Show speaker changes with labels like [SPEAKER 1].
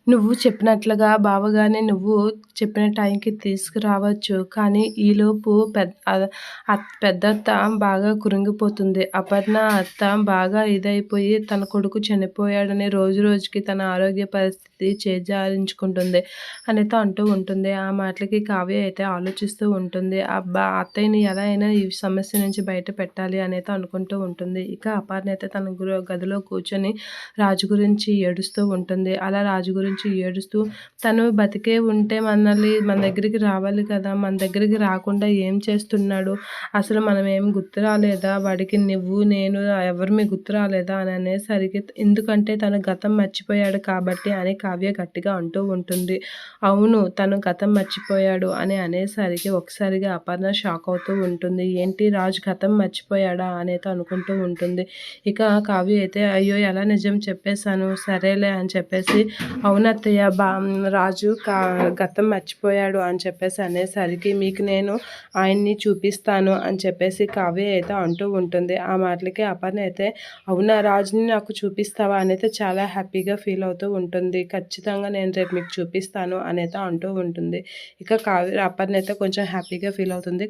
[SPEAKER 1] నువ్వు చెప్పినట్లుగా బావగారిని నువ్వు చెప్పిన టైంకి తీసుకురావచ్చు. కానీ ఈలోపు పెద్దత్త బాగా కృంగిపోతుంది. అపర్ణ అత్త బాగా ఇదైపోయి తన కొడుకు చనిపోయాడని రోజు రోజుకి తన ఆరోగ్య పరిస్థితి చేజారించుకుంటుంది అనేతో అంటూ ఉంటుంది. ఆ మాటలకి కావ్య అయితే ఆలోచిస్తూ ఉంటుంది. అబ్బా! అత్తయ్యని ఎలా అయినా ఈ సమస్య నుంచి బయట పెట్టాలి అనేతో అనుకుంటూ ఉంటుంది. ఇక అపర్ణ అయితే తన గదిలో కూర్చొని రాజు గురించి ఏడుస్తూ ఉంటుంది. అలా రాజు గురించి ఏడుస్తూ తను బతికే ఉంటే మన దగ్గరికి రావాలి కదా! మన దగ్గరికి రాకుండా ఏం చేస్తున్నాడు? అసలు మనమేం గుర్తు రాలేదా? వాడికి నువ్వు, నేను ఎవరిమి గుర్తు రాలేదా? అని అనేసరికి ఎందుకంటే తను గతం మర్చిపోయాడు కాబట్టి అని కావ్య గట్టిగా అంటూ ఉంటుంది. అవును. తను గతం మర్చిపోయాడు అని అనేసరికి ఒకసారిగా అపర్ణ షాక్ అవుతూ ఉంటుంది. ఏంటి రాజు గతం మర్చిపోయాడా? అనేతో అనుకుంటూ ఉంటుంది. ఇక కావ్య అయితే అయ్యో! ఎలా నిజం చెప్పేశాను. సరేలే అని చెప్పేసి అవునత్తయ్య రాజు గతం మర్చిపోయాడు అని చెప్పేసి అనేసరికి మీకు నేను ఆయన్ని చూపిస్తాను అని చెప్పేసి కావ్య అయితే అంటూ ఉంటుంది. ఆ మాటలకి అపర్ణ అయితే అవునా రాజుని నాకు చూపిస్తావా అనైతే చాలా హ్యాపీగా ఫీల్ అవుతూ ఉంటుంది. ఖచ్చితంగా నేను రేపు మీకు చూపిస్తాను అనైతే అంటూ ఉంటుంది. ఇక అపర్ణ అయితే కొంచెం హ్యాపీగా ఫీల్ అవుతుంది.